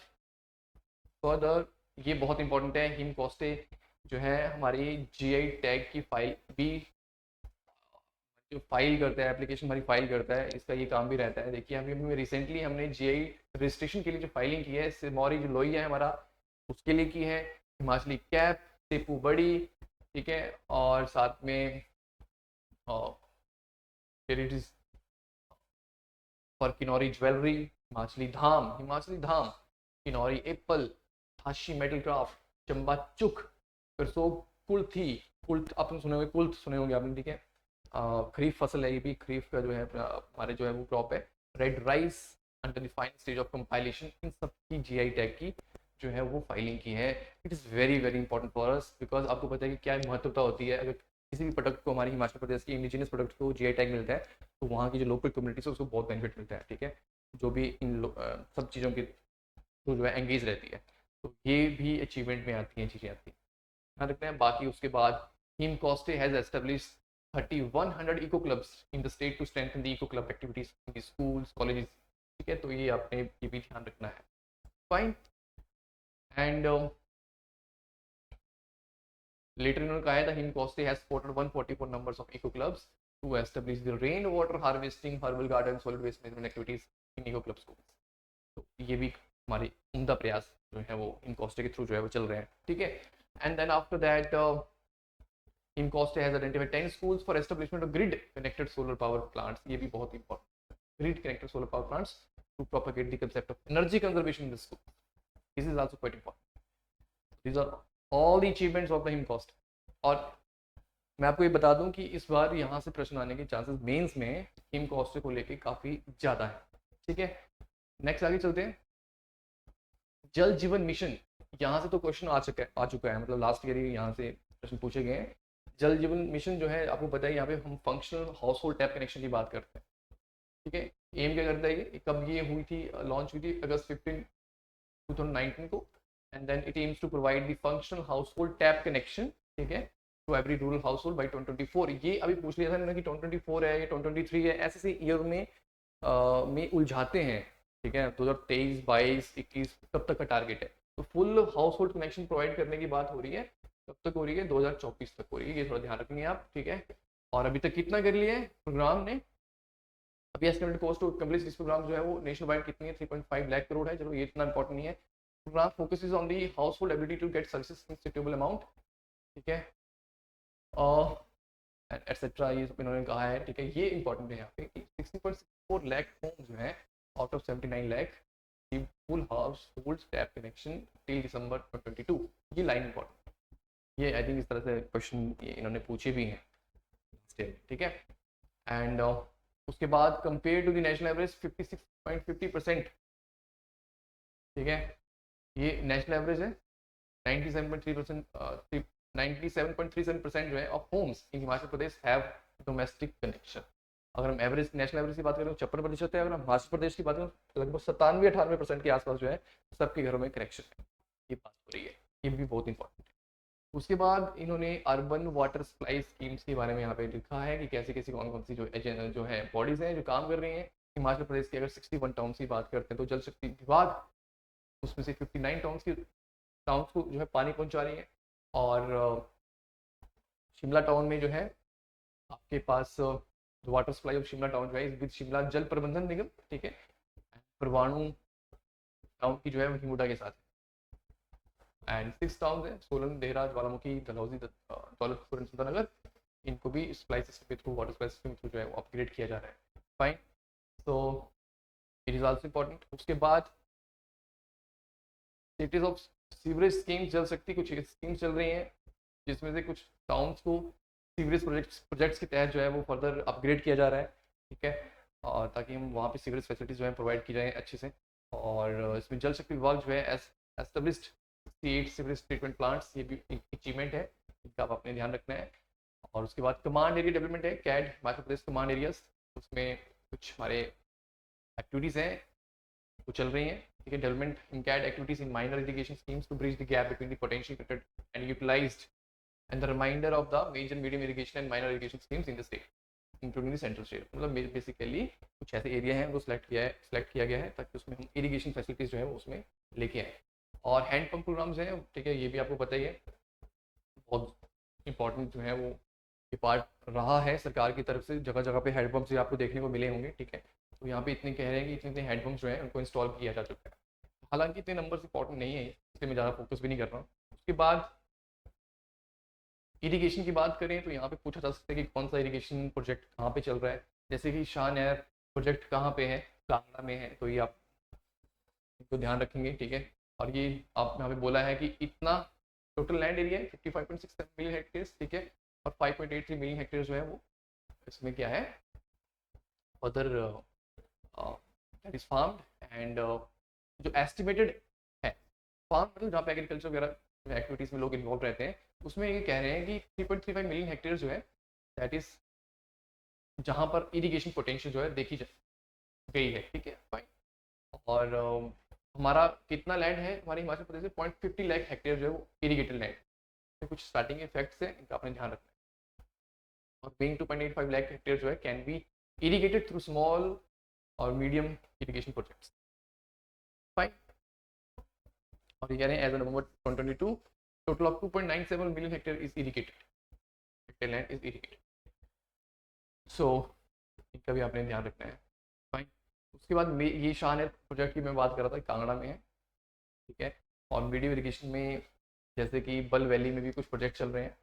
फर्दर ये बहुत इंपॉर्टेंट है, हिम कोस्टे जो है हमारी जीआई टैग की फाइल भी जो फाइल करता है, एप्लीकेशन हमारी फाइल करता है, इसका ये काम भी रहता है। देखिए अभी रिसेंटली हमने जीआई रजिस्ट्रेशन के लिए जो फाइलिंग की है, सिरमौरी जो लोई है हमारा, उसके लिए की है। हिमाचली कैप, सेपू बड़ी, ठीक है, और साथ में for Kinnauri jewellery, Himachali Dham, Kinnauri apple, हाशी मेटल क्राफ्ट, चंबा चुक, करसोग कुल्थी, कुल्थ आपने सुने होंगे, कुल्थ सुने होंगे आपने, ठीक है। खरीफ फसल है, ये भी खरीफ का जो है हमारे जो है वो क्रॉप है। Red rice under the final stage of compilation, इन सब की जीआई टैग की जो है वो फाइलिंग की है। It is very very important for us, because आपको पता है कि क्या महत्वता होती है। अगर किसी भी प्रोडक्ट को, हमारी हिमाचल प्रदेश की इंडिजिनियस प्रोडक्ट को जीआई टैग मिलता है, तो वहाँ की जो लोकल कम्युनिटी है उसको बहुत बेनिफिट मिलता है, ठीक है, जो भी इन सब चीज़ों की तो जो है एंगेज रहती है। तो ये भी अचीवमेंट में आती हैं, चीज़ें आती हैं, ध्यान रखते हैं। बाकी उसके बाद HIMCOSTE has establish 3100 eco clubs in the state to strengthen the eco club activities in the schools colleges, ठीक है, तो ये आपने ये भी ध्यान रखना है, फाइन। एंड लेटर इन्होंने कहा है HIMCOSTE has supported 144 numbers of eco clubs to establish the rain water harvesting, herbal garden, solid waste management activities in eco club schools. तो ये भी हमारे उम्दा प्रयास जो है वो इन कोस्टे के थ्रू जो है वो चल रहे हैं, ठीक है। And then after that HIMCOSTE has identified 10 schools for establishment of grid connected solar power plants, ये भी बहुत important, grid connected solar power plants to propagate the concept of energy conservation in the school. This is also quite important. These are all the achievements of the HIMCOSTE. और मैं आपको ये बता दूं कि इस बार यहाँ से प्रश्न आने के चांसेस मेंस में हिम कोस्ट को लेके काफी ज्यादा है, ठीक है। नेक्स्ट आगे चलते हैं। जल जीवन मिशन, यहाँ से तो क्वेश्चन आ चुका है, मतलब लास्ट ईयर ही यहाँ से प्रश्न पूछे गए हैं। जल जीवन मिशन जो है आपको पता है, यहाँ पे हम functional household tap connection की बात करते हैं, ठीक है। एम क्या करता है, ये कब ये हुई थी, लॉन्च हुई थी अगस्त 15 2019 को। And then it aims to provide the functional household tap connection, ठीक है, to every rural household by 2024। ये अभी पूछ लिया था मैंने कि 2024 है या 2023 है, ऐसे से ईयर में उलझाते हैं, ठीक है। 2023, 22, 21 तब तक का टारगेट है। तो full house hold connection provide करने की बात हो रही है, कब तक हो रही है, 2024 तक हो रही है, ये थोड़ा ध्यान रखेंगे आप, ठीक है। और अभी तक कितना कर लिया है प्रोग्राम ने, अभी estimated cost to complete this program जो है वो नेशनल वाइड कितनी है, 3.5 लाख करोड़ है। चलो ये इतना इंपॉर्टेंट नहीं है। Program focuses on the household ability to get services in suitable amount, ठीक है, एटसेट्रा, ये सब इन्होंने कहा है, ठीक है। ये इंपॉर्टेंट है यहाँ पे 60.64 लाख होम जो है out of 79 lakh full house hold tap connection till दिसंबर 2022, ये लाइन इंपॉर्टेंट, ये आई थिंक इस तरह से क्वेश्चन इन्होंने पूछे भी हैं, ठीक है। एंड उसके बाद compare to the national average 56.50%, ठीक है, ये नेशनल एवरेज है। 97.3% 97.37% जो है of homes in Himachal Pradesh have domestic connection. अगर हम एवरेज नेशनल एवरेज की बात करें तो 56% है। अगर हम हिमाचल प्रदेश की बात करें तो लगभग 97-98% के आसपास जो है सबके घरों में कनेक्शन है, ये बात हो रही है, ये भी बहुत इंपॉर्टेंट है। उसके बाद इन्होंने अर्बन वाटर सप्लाई स्कीम्स के बारे में यहाँ पे लिखा है कि कैसी कैसी कौन कौन सी जो है बॉडीज हैं जो काम कर रही हैं हिमाचल प्रदेश की। अगर 61 टाउन्स की बात करते हैं तो जल शक्ति विभाग उसमें से 59 टाउन्स को जो है पानी पहुंचा रही है। और शिमला टाउन में जो है आपके पास water supply of Shimla town जो है विद शिमला जल प्रबंधन निगम, ठीक है। परवाणु टाउन की जो है हिमुडा के साथ है। एंड 6 टाउन है सोलन, देहरा, ज्वालामुखी, डलहौजी, दौलतपुर, सुल्ताननगर, इनको भी सप्लाई सिस्टम के थ्रू, वाटर सप्लाई सिस्टम के थ्रू जो है वो अपग्रेड किया जा रहा है, फाइन। तो इट इज आल्सो इंपॉर्टेंट। उसके बाद सिटीज ऑफ सीवरेज स्कीम्स, जल शक्ति कुछ स्कीम्स चल रही हैं जिसमें से कुछ टाउन्स को सीवरेज प्रोजेक्ट्स के तहत जो है वो फर्दर अपग्रेड किया जा रहा है, ठीक है, और ताकि हम वहाँ पे सीवरेज फैसिलिटीज़ जो है प्रोवाइड की जाएँ अच्छे से। और इसमें जल शक्ति विभाग जो है एस्टेब्लिश्ड 68 सीवरेज ट्रीटमेंट प्लांट्स, ये भी एक अचीवमेंट है, इनका आप अपने ध्यान रखना है। और उसके बाद कमांड एरिया डेवलपमेंट है, CAD Himachal Pradesh command areas, उसमें कुछ हमारे एक्टिविटीज़ हैं वो चल रही हैं, ठीक है। Development in CAD activities in minor irrigation schemes to bridge the gap between the potential and utilised and the remainder of the major medium irrigation and minor irrigation schemes in the state including the central state। मतलब basically कुछ ऐसे area हैं उनको select किया गया है ताकि उसमें हम इरिगेशन फैसिलिटीज जो है वो उसमें लेके आए। और हैंड पंप प्रोग्राम्स हैं, ठीक है, ये भी आपको पता ही है, बहुत इंपॉर्टेंट जो है वो ये पार्ट रहा है सरकार की तरफ से। जगह जगह पे हैंड पंप्स आपको देखने को मिले होंगे, ठीक है। तो यहाँ पे इतने कह रहे हैं कि इतने हैंड पंप्स जो है उनको इंस्टॉल किया जा चुका है। हालांकि इतने नंबर्स इंपॉर्टेंट नहीं है, इसलिए मैं ज़्यादा फोकस भी नहीं कर रहा हूँ। उसके बाद इरिगेशन की बात करें तो यहाँ पे पूछा जा सकता है कि कौन सा इरिगेशन प्रोजेक्ट कहाँ पे चल रहा है। जैसे कि शाह नहर प्रोजेक्ट कहाँ पे है, कांगड़ा में है, तो ये आप इनको ध्यान रखेंगे, ठीक है। और ये आप यहाँ पे बोला है कि इतना टोटल लैंड एरिया है 55.67 मिलियन हेक्टेयर्स, ठीक है, और 5.83 मिलियन हेक्टेयर जो है वो इसमें क्या है other that is farmed. And जो एस्टिमेटेड है फार्म मतलब जहाँ पे एग्रीकल्चर वगैरह एक्टिविटीज़ में लोग इन्वॉल्व रहते हैं, उसमें ये कह रहे हैं कि 3.35 मिलियन हेक्टेयर जो है दैट इज जहाँ पर इरिगेशन पोटेंशियल जो है देखी गई है, ठीक है, फाइन। और हमारा कितना लैंड है हमारे हिमाचल प्रदेश में 0.50 लाख हेक्टेयर जो है वो इरीगेटेड लैंड। तो कुछ स्टार्टिंग इफेक्ट्स हैं, इनका आपने ध्यान रखना है। और बीइंग 2.85 लाख हेक्टेयर जो है can be irrigated through small और मीडियम इरीगेशन प्रोजेक्ट्स, फाइन। और ये कह रहे हैं as of November 2022 total of 2.97 million hectare is irrigated, hectare land is irrigated. So इनका भी आपने ध्यान रखना है, फाइन। उसके बाद ये शाहनहर प्रोजेक्ट की मैं बात कर रहा था, कांगड़ा में है, ठीक है। और मीडियम इरीगेशन में जैसे कि बल वैली में भी कुछ प्रोजेक्ट चल रहे हैं,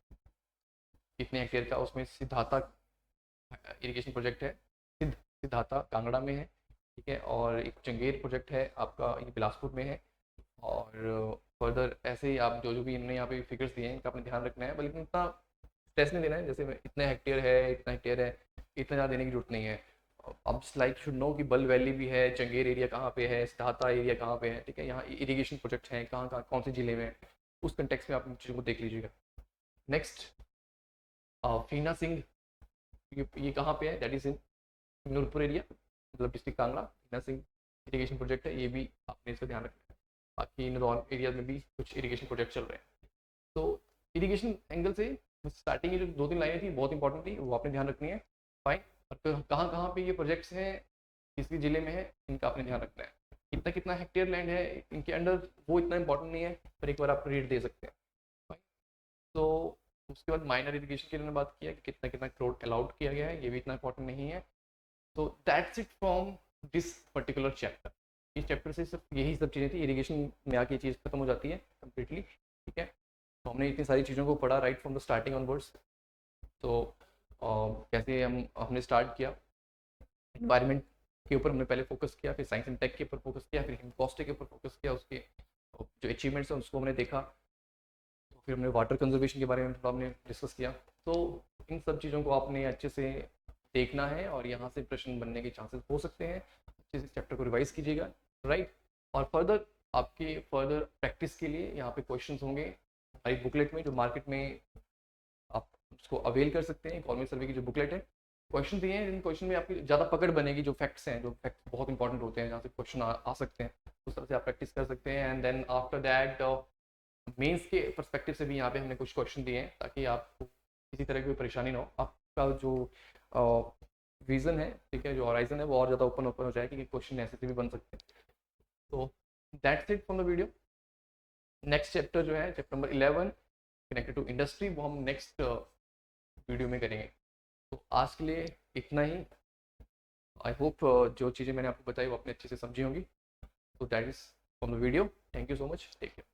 कितने हेक्टेयर का, उसमें सिद्धाता इरीगेशन प्रोजेक्ट है, सिद्धाता कांगड़ा में है, ठीक है। और एक चंगेर प्रोजेक्ट है आपका, ये बिलासपुर में है। और फर्दर ऐसे ही आप जो भी इन्होंने यहाँ पे फिगर्स दिए हैं इनका आपने ध्यान रखना है, बल्कि इतना स्ट्रेस नहीं देना है, जैसे इतने हेक्टेयर है इतना हेक्टेयर है, इतना ज़्यादा देने की जरूरत नहीं है। अब लाइक शुड नो कि बल वैली भी है, चंगेर एरिया कहाँ पे है, सिद्धाता एरिया कहाँ पे है, ठीक है। यहाँ इरीगेशन प्रोजेक्ट हैं कहाँ कहाँ कौन से जिले में, उस कंटेक्स्ट में आप इन चीज़ों को देख लीजिएगा। नेक्स्ट फीना सिंह, ये कहाँ पे है, that is in Nurpur area, मतलब district Kangra. Phina Singh irrigation project है, ये भी आपने इसका ध्यान रखना है। बाकी इन एरिया में भी कुछ इरीगेशन प्रोजेक्ट चल रहे हैं। तो इरीगेशन एंगल से स्टार्टिंग की जो 2-3 लाइनें थी बहुत इंपॉर्टेंट थी, वो आपने ध्यान रखनी है, फाइन। और कहाँ कहाँ पे ये प्रोजेक्ट्स हैं, किस जिले में है, इनका आपने ध्यान रखना है। कितना कितना हेक्टेयर लैंड है इनके अंडर वो इतना इंपॉर्टेंट नहीं है, पर एक बार आप रेट दे सकते हैं, फाइन। तो उसके बाद माइनर इरीगेशन के लिए बात किया कि कितना कितना करोड़ अलाउड किया गया है, ये भी इतना इंपॉर्टेंट नहीं है। तो that's it from this particular chapter. इस चैप्टर से सिर्फ यही सब चीज़ें थी, इरीगेशन में आके चीज़ खत्म हो जाती है कम्प्लीटली, ठीक है। तो हमने इतनी सारी चीज़ों को पढ़ा right from the starting onwards. तो कैसे हमने स्टार्ट किया, एनवायरनमेंट के ऊपर हमने पहले फोकस किया, फिर साइंस एंड टेक के ऊपर फोकस किया, फिर हिमकोस्टे के ऊपर फोकस किया, उसके जो अचीवमेंट्स हैं उसको हमने देखा। तो फिर हमने वाटर कंजर्वेशन के बारे में थोड़ा हमने डिस्कस किया। तो इन सब चीज़ों को आपने अच्छे से देखना है और यहाँ से प्रश्न बनने के चांसेस हो सकते हैं। अच्छे से चैप्टर को रिवाइज कीजिएगा, राइट। और फर्दर आपके फर्दर प्रैक्टिस के लिए यहाँ पे क्वेश्चंस होंगे हमारी बुकलेट में, जो मार्केट में आप उसको अवेल कर सकते हैं। इकोनॉमिक सर्वे की जो बुकलेट है, क्वेश्चन दिए हैं, इन क्वेश्चन में आपकी ज़्यादा पकड़ बनेगी, जो फैक्ट्स हैं, जो फैक्ट्स बहुत इंपॉर्टेंट होते हैं जहाँ से क्वेश्चन आ सकते हैं, उस तरह से आप प्रैक्टिस कर सकते हैं। And then after that mains के पर्सपेक्टिव से भी यहाँ पे हमने कुछ क्वेश्चन दिए हैं ताकि आपको किसी तरह की कोई परेशानी ना हो, आपका जो विजन है, ठीक है, जो हॉराइजन है वो और ज़्यादा ओपन हो जाए कि क्वेश्चन ऐसे से भी बन सकते हैं। तो that's it from the video. Next chapter जो है chapter number 11 connected to industry, वो हम नेक्स्ट वीडियो में करेंगे। तो आज के लिए इतना ही। आई होप जो चीज़ें मैंने आपको बताई वो आपने अच्छे से समझी होंगी। तो that is from the video. Thank you so much, take care.